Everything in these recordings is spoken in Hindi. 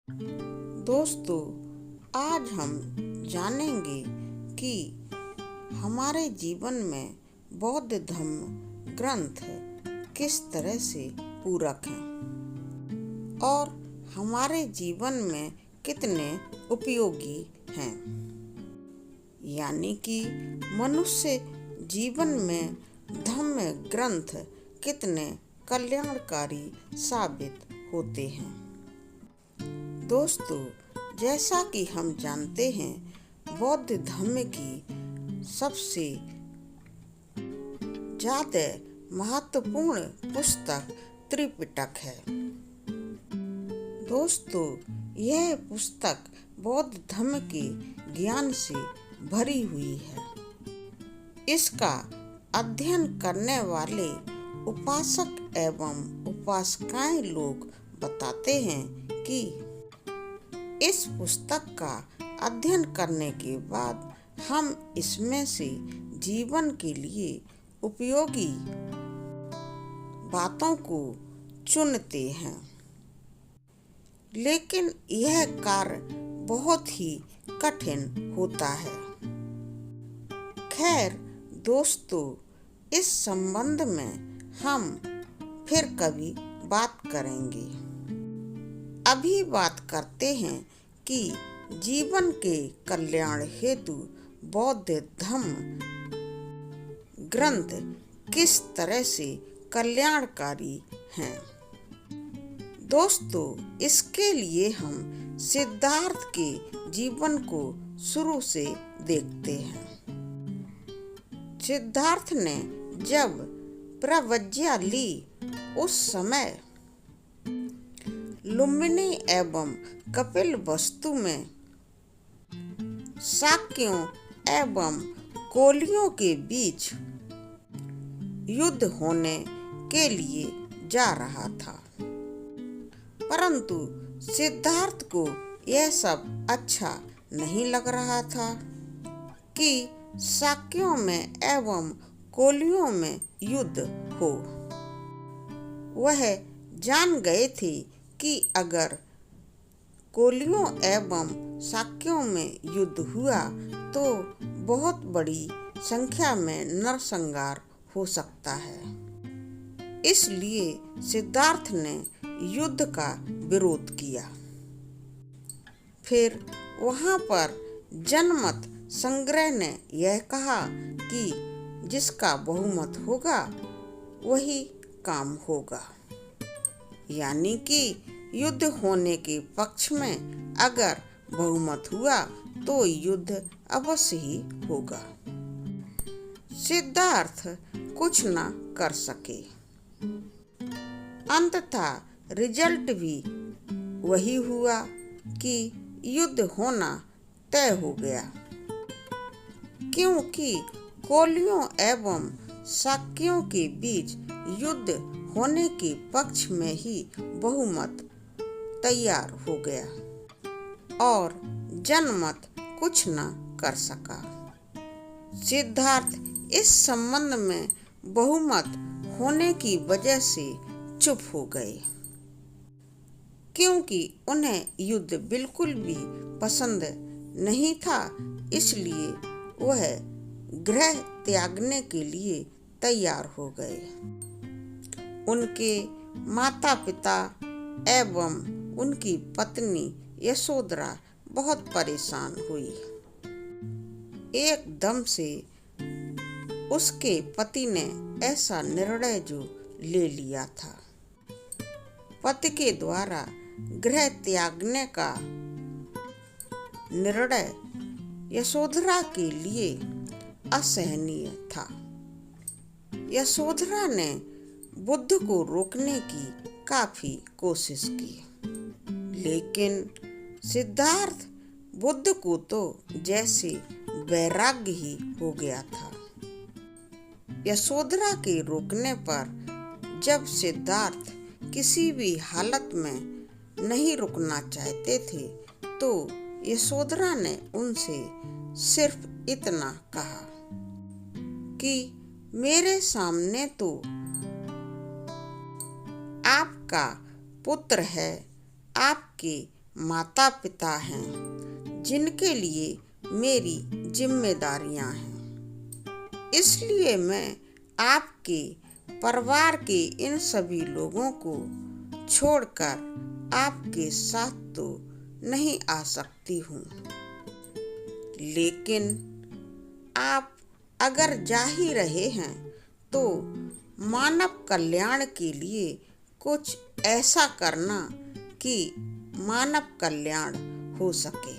दोस्तों, आज हम जानेंगे कि हमारे जीवन में बौद्ध धर्म ग्रंथ किस तरह से पूरक हैं और हमारे जीवन में कितने उपयोगी हैं। यानी कि मनुष्य जीवन में धर्म ग्रंथ कितने कल्याणकारी साबित होते हैं। दोस्तों, जैसा कि हम जानते हैं, बौद्ध धर्म की सबसे ज़्यादा महत्वपूर्ण पुस्तक त्रिपिटक है। दोस्तों, यह पुस्तक बौद्ध धर्म के ज्ञान से भरी हुई है। इसका अध्ययन करने वाले उपासक एवं उपासिकाएं लोग बताते हैं कि इस पुस्तक का अध्ययन करने के बाद हम इसमें से जीवन के लिए उपयोगी बातों को चुनते हैं, लेकिन यह कार्य बहुत ही कठिन होता है। खैर दोस्तों, इस संबंध में हम फिर कभी बात करेंगे। अभी बात करते हैं कि जीवन के कल्याण हेतु बौद्ध धर्म ग्रंथ किस तरह से कल्याणकारी हैं। दोस्तों, इसके लिए हम सिद्धार्थ के जीवन को शुरू से देखते हैं। सिद्धार्थ ने जब प्रज्ञा ली, उस समय लुम्बिनी एवं कपिलवस्तु में शाक्यों एवं कोलियों के बीच युद्ध होने के लिए जा रहा था, परंतु सिद्धार्थ को यह सब अच्छा नहीं लग रहा था कि शाक्यों में एवं कोलियों में युद्ध हो। वह जान गए थे कि अगर कोलियों एवं शाक्यों में युद्ध हुआ तो बहुत बड़ी संख्या में नरसंहार हो सकता है। इसलिए सिद्धार्थ ने युद्ध का विरोध किया। फिर वहां पर जनमत संग्रह ने यह कहा कि जिसका बहुमत होगा वही काम होगा। यानी कि युद्ध होने के पक्ष में अगर बहुमत हुआ तो युद्ध अवश्य ही होगा। सिद्धार्थ कुछ न कर सके। अंततः रिजल्ट भी वही हुआ कि युद्ध होना तय हो गया, क्योंकि कोलियों एवं शाक्यों के बीच युद्ध होने के पक्ष में ही बहुमत तैयार हो गया और जनमत कुछ न कर सका। सिद्धार्थ इस संबंध में बहुमत होने की वजह से चुप हो गए, क्योंकि उन्हें युद्ध बिल्कुल भी पसंद नहीं था। इसलिए वह गृह त्यागने के लिए तैयार हो गए। उनके माता पिता एवं उनकी पत्नी यशोधरा बहुत परेशान हुई। एकदम से उसके पति ने ऐसा निर्णय जो ले लिया था, पति के द्वारा गृह त्यागने का निर्णय यशोधरा के लिए असहनीय था। यशोधरा ने बुद्ध को रोकने की काफी कोशिश की, लेकिन सिद्धार्थ बुद्ध को तो जैसे वैराग्य ही हो गया था। यशोधरा के रोकने पर जब सिद्धार्थ किसी भी हालत में नहीं रुकना चाहते थे, तो यशोधरा ने उनसे सिर्फ इतना कहा कि मेरे सामने तो आपका पुत्र है, आपके माता पिता हैं जिनके लिए मेरी जिम्मेदारियां हैं। इसलिए मैं आपके परिवार के इन सभी लोगों को छोड़कर आपके साथ तो नहीं आ सकती हूँ। लेकिन आप अगर जा ही रहे हैं तो मानव कल्याण के लिए कुछ ऐसा करना कि मानव कल्याण हो सके।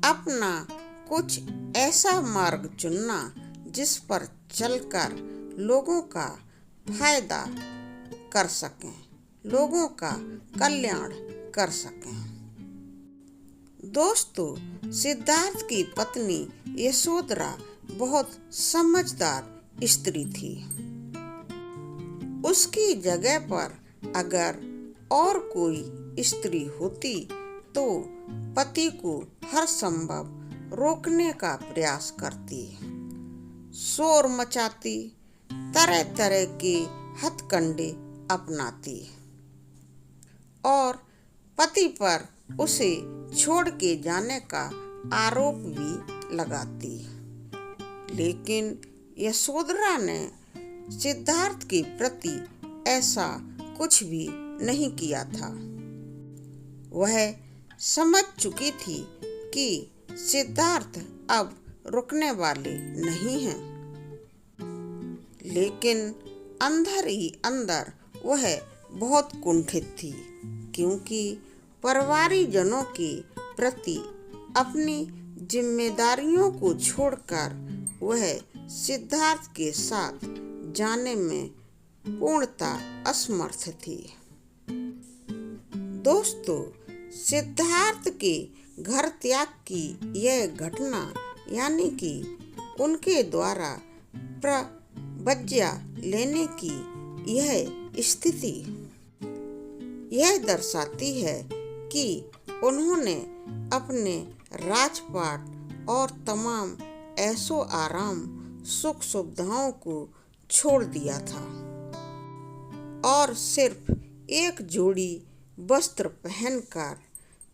अपना कुछ ऐसा मार्ग चुनना जिस पर चलकर लोगों का फायदा कर सकें, लोगों का कल्याण कर सकें। दोस्तों, सिद्धार्थ की पत्नी यशोधरा बहुत समझदार स्त्री थी। उसकी जगह पर अगर और कोई स्त्री होती तो पति को हर संभव रोकने का प्रयास करती, शोर मचाती, तरह तरह के हथकंडे अपनाती और पति पर उसे छोड़ के जाने का आरोप भी लगाती। लेकिन यशोधरा ने सिद्धार्थ के प्रति ऐसा कुछ भी नहीं किया था। वह समझ चुकी थी कि सिद्धार्थ अब रुकने वाले नहीं हैं। लेकिन अंदर ही अंदर वह बहुत कुंठित थी, क्योंकि परिवारजनों के प्रति अपनी जिम्मेदारियों को छोड़कर वह सिद्धार्थ के साथ जाने में पूर्णतः असमर्थ थी। दोस्तों, सिद्धार्थ के घर त्याग की यह घटना यानी कि उनके द्वारा प्रतिज्ञा लेने की यह स्थिति यह दर्शाती है कि उन्होंने अपने राजपाट और तमाम ऐशो आराम सुख सुविधाओं को छोड़ दिया था और सिर्फ एक जोड़ी वस्त्र पहनकर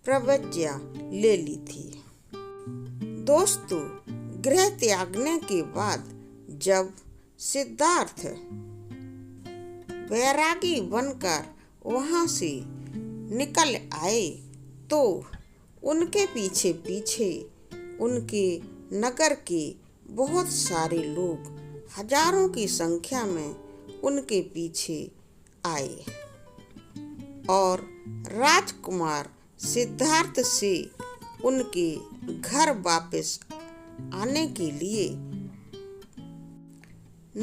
प्रतिज्ञा ले ली थी। दोस्तों, गृह त्यागने के बाद जब सिद्धार्थ वैरागी बनकर वहां से निकल आए तो उनके पीछे पीछे उनके नगर के बहुत सारे लोग हजारों की संख्या में उनके पीछे आए और राजकुमार सिद्धार्थ से उनके घर वापस आने के लिए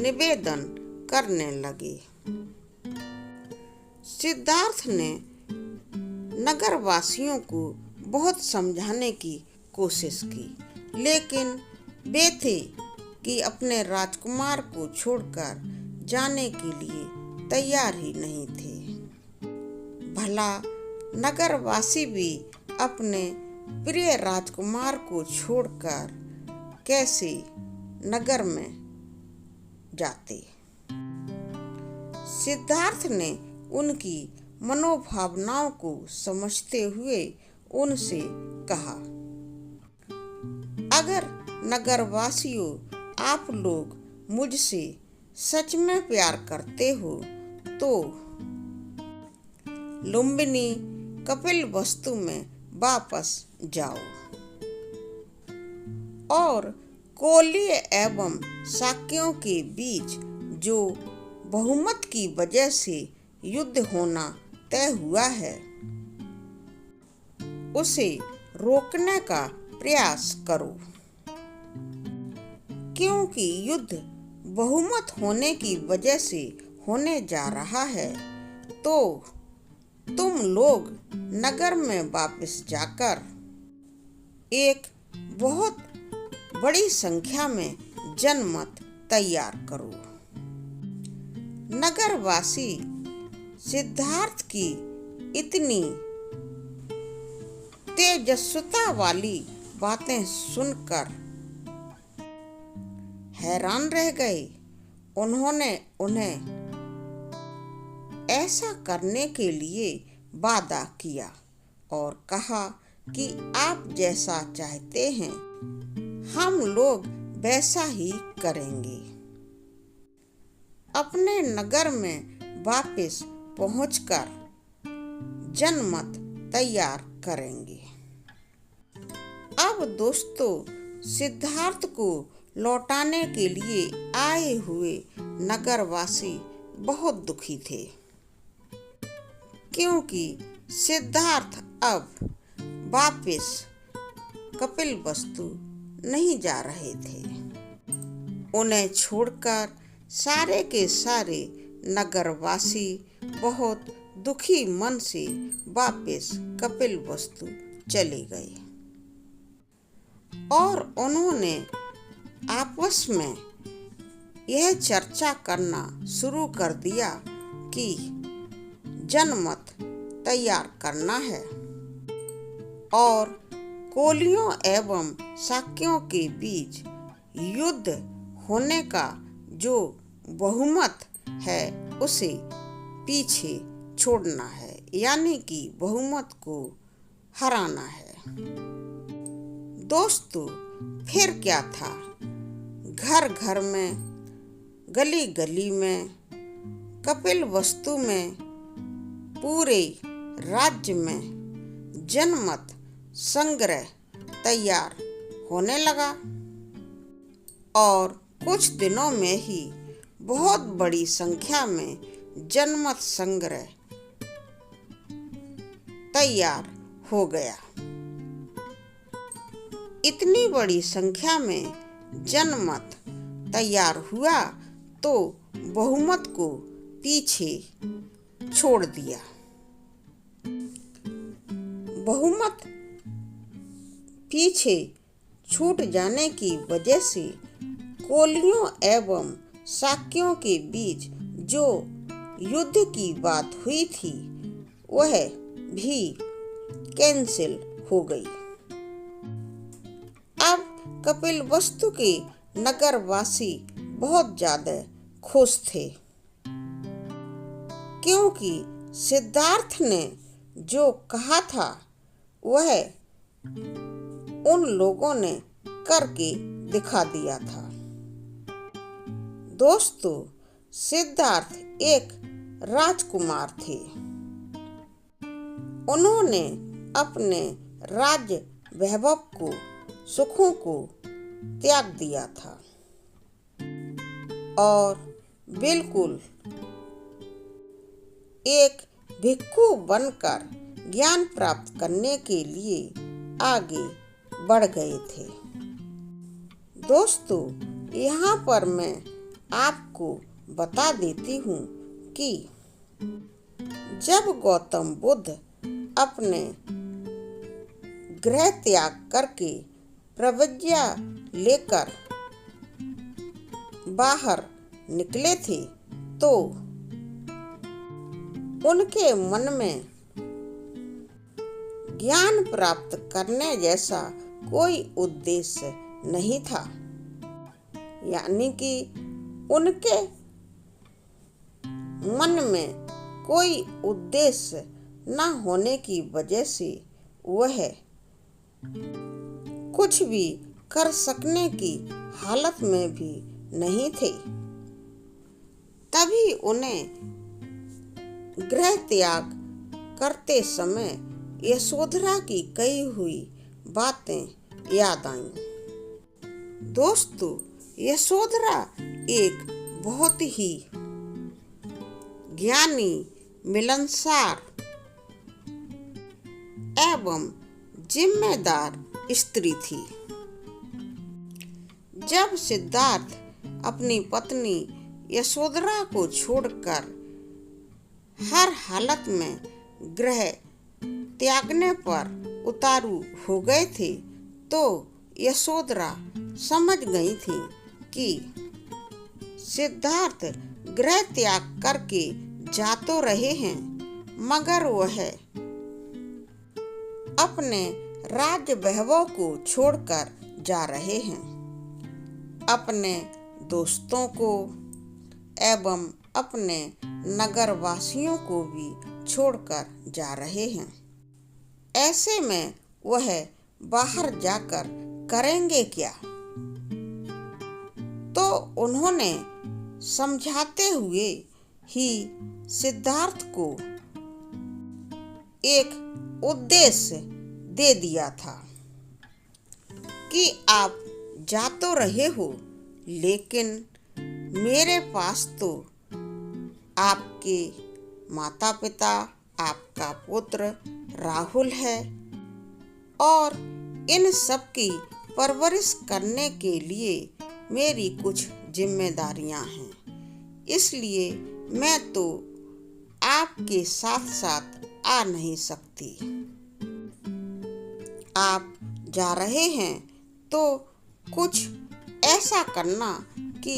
निवेदन करने लगे। सिद्धार्थ ने नगरवासियों को बहुत समझाने की कोशिश की, लेकिन वे थे कि अपने राजकुमार को छोड़कर जाने के लिए तैयार ही नहीं थे। भला नगरवासी भी अपने प्रिय राजकुमार को छोड़कर कैसे नगर में जाते। सिद्धार्थ ने उनकी मनोभावनाओं को समझते हुए उनसे कहा, अगर नगरवासियों आप लोग मुझसे सच में प्यार करते हो तो लुम्बिनी कपिलवस्तु में वापस जाओ और कोलीय एवं शाक्यों के बीच जो बहुमत की वजह से युद्ध होना तय हुआ है उसे रोकने का प्रयास करो, क्योंकि युद्ध बहुमत होने की वजह से होने जा रहा है। तो तुम लोग नगर में वापस जाकर एक बहुत बड़ी संख्या में जनमत तैयार करो। नगरवासी सिद्धार्थ की इतनी तेजस्विता वाली बातें सुनकर हैरान रह गए। उन्होंने उन्हें ऐसा करने के लिए वादा किया और कहा कि आप जैसा चाहते हैं हम लोग वैसा ही करेंगे। अपने नगर में वापस पहुंचकर जनमत तैयार करेंगे। अब दोस्तों, सिद्धार्थ को लौटाने के लिए आए हुए नगरवासी बहुत दुखी थे, क्योंकि सिद्धार्थ अब वापस कपिलवस्तु नहीं जा रहे थे। उन्हें छोड़कर सारे के सारे नगरवासी बहुत दुखी मन से वापस कपिलवस्तु चले गए और उन्होंने आपस में यह चर्चा करना शुरू कर दिया कि जनमत तैयार करना है और कोलियों एवं शाक्यों के बीच युद्ध होने का जो बहुमत है उसे पीछे छोड़ना है, यानी कि बहुमत को हराना है। दोस्तों, फिर क्या था, घर घर में, गली गली में, कपिलवस्तु में, पूरे राज्य में जनमत संग्रह तैयार होने लगा और कुछ दिनों में ही बहुत बड़ी संख्या में जनमत संग्रह तैयार हो गया। इतनी बड़ी संख्या में जनमत तैयार हुआ तो बहुमत को पीछे छोड़ दिया। बहुमत पीछे छूट जाने की वजह से कोलियों एवं शाक्यों के बीच जो युद्ध की बात हुई थी वह भी कैंसिल हो गई। अब कपिलवस्तु के नगरवासी बहुत ज्यादा खुश थे, क्योंकि सिद्धार्थ ने जो कहा था वह उन लोगों ने करके दिखा दिया था। दोस्तों, सिद्धार्थ एक राजकुमार थे। उन्होंने अपने राज्य वैभव को, सुखों को त्याग दिया था और बिल्कुल एक भिक्षु बनकर ज्ञान प्राप्त करने के लिए आगे बढ़ गए थे। दोस्तों, यहाँ पर मैं आपको बता देती हूँ कि जब गौतम बुद्ध अपने गृह त्याग करके प्रव्रज्ञा लेकर बाहर निकले थे तो उनके मन में ज्ञान प्राप्त करने जैसा कोई उद्देश्य नहीं था, यानी कि उनके मन में कोई उद्देश्य न होने की वजह से वह कुछ भी कर सकने की हालत में भी नहीं थे। तभी उन्हें गृह त्याग करते समय यशोधरा की कही हुई बातें याद आईं। दोस्तों, यशोधरा एक बहुत ही ज्ञानी, मिलनसार एवं जिम्मेदार स्त्री थी। जब सिद्धार्थ अपनी पत्नी यशोधरा को छोड़कर हर हालत में गृह त्यागने पर उतारू हो गए थे तो यशोधरा समझ गई थी कि सिद्धार्थ गृह त्याग करके जा तो रहे हैं, मगर वह अपने राज्य वैभव को छोड़कर जा रहे हैं। अपने दोस्तों को एवं अपने नगरवासियों को भी छोड़कर जा रहे हैं। ऐसे में वह बाहर जाकर करेंगे क्या? तो उन्होंने समझाते हुए ही सिद्धार्थ को एक उद्देश्य दे दिया था कि आप जा तो रहे हो, लेकिन मेरे पास तो आपके माता पिता, आपका पुत्र राहुल है और इन सब की परवरिश करने के लिए मेरी कुछ जिम्मेदारियां हैं। इसलिए मैं तो आपके साथ साथ आ नहीं सकती। आप जा रहे हैं तो कुछ ऐसा करना कि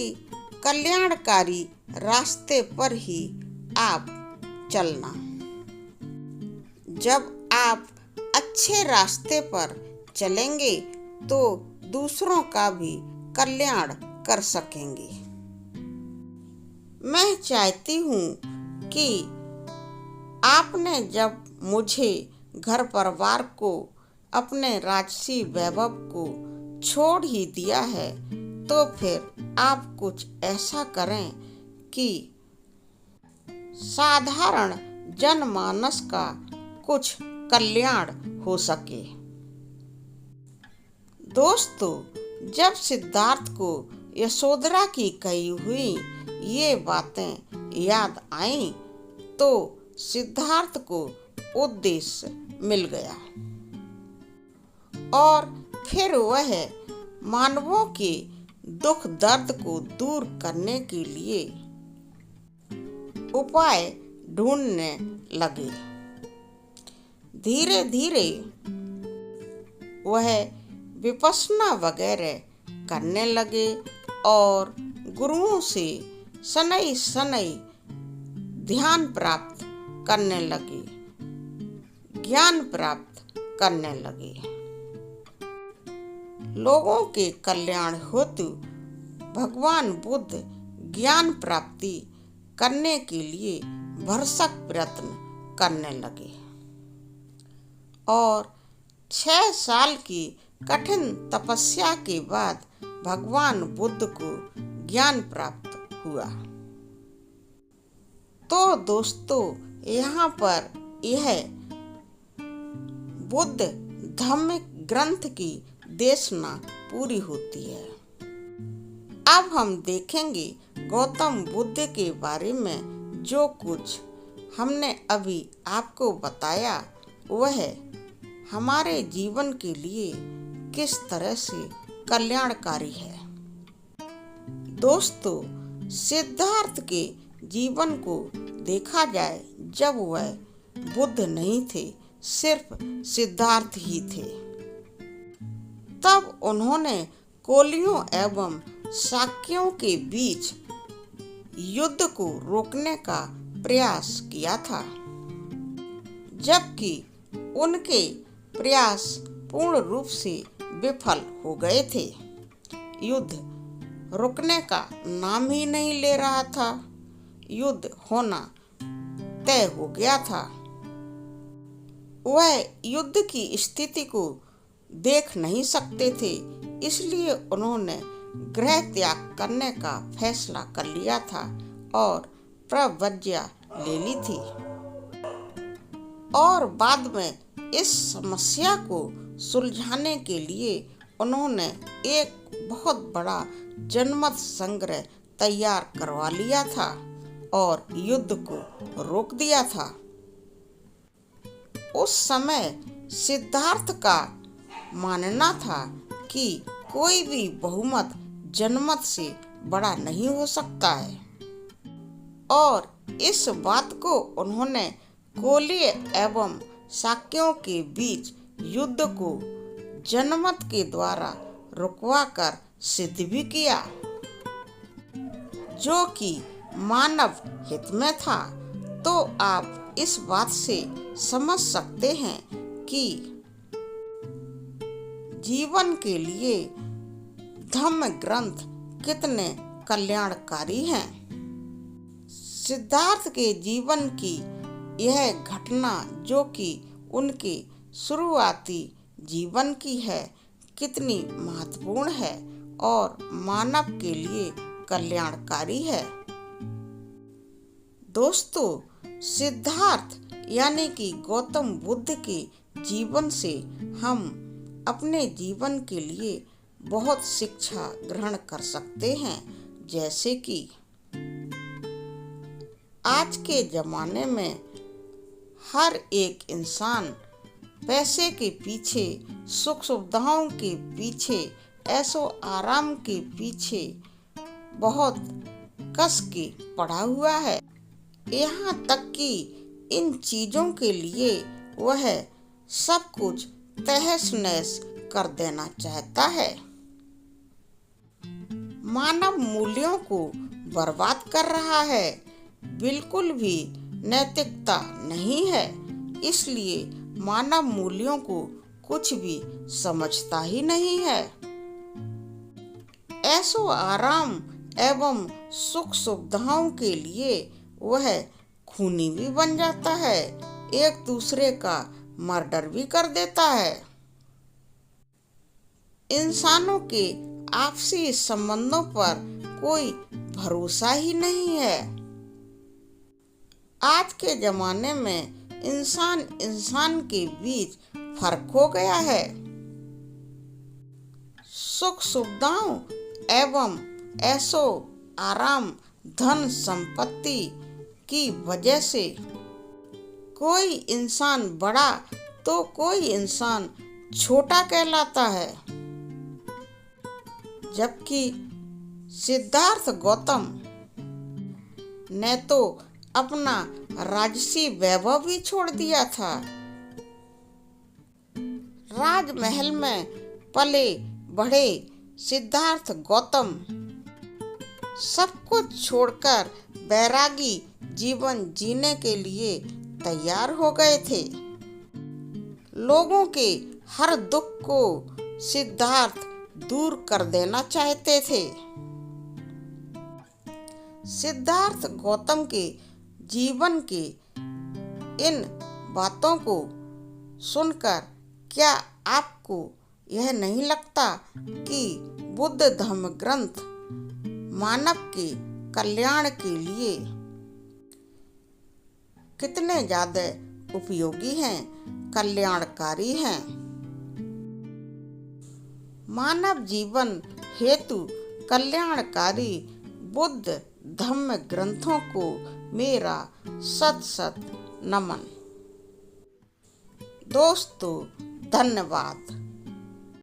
कल्याणकारी रास्ते पर ही आप चलना। जब आप अच्छे रास्ते पर चलेंगे तो दूसरों का भी कल्याण कर सकेंगे। मैं चाहती हूँ कि आपने जब मुझे घर परिवार को, अपने राजसी वैभव को छोड़ ही दिया है, तो फिर आप कुछ ऐसा करें कि साधारण जनमानस का कुछ कल्याण हो सके। दोस्तों, जब सिद्धार्थ को यशोधरा की कही हुई ये बातें याद आईं, तो सिद्धार्थ को उद्देश्य मिल गया और फिर वह मानवों के दुख दर्द को दूर करने के लिए उपाय ढूंढने लगे। धीरे धीरे वह विपश्यना वगैरह करने लगे और गुरुओं से शनै शनै ध्यान प्राप्त करने लगे, ज्ञान प्राप्त करने लगे। लोगों के कल्याण हेतु भगवान बुद्ध ज्ञान प्राप्ति करने के लिए भरसक प्रयत्न करने लगे और 6 साल की कठिन तपस्या के बाद भगवान बुद्ध को ज्ञान प्राप्त हुआ। तो दोस्तों, यहाँ पर यह बुद्ध धम्म ग्रंथ की देशना पूरी होती है। अब हम देखेंगे गौतम बुद्ध के बारे में जो कुछ हमने अभी आपको बताया, वह हमारे जीवन के लिए किस तरह से कल्याणकारी है। दोस्तों, सिद्धार्थ के जीवन को देखा जाए, जब वह बुद्ध नहीं थे, सिर्फ सिद्धार्थ ही थे, तब उन्होंने कोलियों एवं शाक्यों के बीच युद्ध को रोकने का प्रयास किया था, जबकि उनके प्रयास पूर्ण रूप से विफल हो गए थे। युद्ध रुकने का नाम ही नहीं ले रहा था। युद्ध होना तय हो गया था। वह युद्ध की स्थिति को देख नहीं सकते थे, इसलिए उन्होंने गृह त्याग करने का फैसला कर लिया था और प्रतिज्ञा ले ली थी। और बाद में इस समस्या को सुलझाने के लिए उन्होंने एक बहुत बड़ा जनमत संग्रह तैयार करवा लिया था और युद्ध को रोक दिया था। उस समय सिद्धार्थ का मानना था कि कोई भी बहुमत जनमत से बड़ा नहीं हो सकता है, और इस बात को उन्होंने कोलीय एवं शाक्यों के बीच युद्ध को जनमत के द्वारा रुकवाकर सिद्ध भी किया, जो कि मानव हित में था। तो आप इस बात से समझ सकते हैं कि जीवन के लिए धम्म ग्रंथ कितने कल्याणकारी हैं। सिद्धार्थ के जीवन की यह घटना जो कि उनके शुरुआती जीवन की है कितनी महत्वपूर्ण है और मानव के लिए कल्याणकारी है। दोस्तों, सिद्धार्थ यानी कि गौतम बुद्ध के जीवन से हम अपने जीवन के लिए बहुत शिक्षा ग्रहण कर सकते हैं। जैसे कि आज के जमाने में हर एक इंसान पैसे के पीछे, सुख सुविधाओं के पीछे, ऐशो आराम के पीछे बहुत कस के पड़ा हुआ है। यहाँ तक कि इन चीजों के लिए वह सब कुछ तहस नहस कर देना चाहता है। मानव मूल्यों को बर्बाद कर रहा है, बिल्कुल भी नैतिकता नहीं है, इसलिए मानव मूल्यों को कुछ भी समझता ही नहीं है। ऐशो आराम एवं सुख सुविधाओं के लिए वह खूनी भी बन जाता है, एक दूसरे का मर्डर भी कर देता है। इंसानों के आपसी संबंधों पर कोई भरोसा ही नहीं है। आज के जमाने में इंसान के बीच फर्क हो गया है। सुख सुविधाओं एवं ऐशो आराम, धन संपत्ति की वजह से कोई इंसान बड़ा तो कोई इंसान छोटा कहलाता है। जबकि सिद्धार्थ गौतम ने तो अपना राजसी वैभव भी छोड़ दिया था। राजमहल में पले बढ़े सिद्धार्थ गौतम सब कुछ छोड़कर बैरागी जीवन जीने के लिए तैयार हो गए थे। लोगों के हर दुख को सिद्धार्थ दूर कर देना चाहते थे। सिद्धार्थ गौतम के जीवन के इन बातों को सुनकर क्या आपको यह नहीं लगता कि बुद्ध धम्म ग्रंथ मानव के कल्याण के लिए कितने ज्यादा उपयोगी हैं, कल्याणकारी हैं? मानव जीवन हेतु कल्याणकारी बुद्ध धम्म ग्रंथों को मेरा सत सत नमन। दोस्तों, धन्यवाद।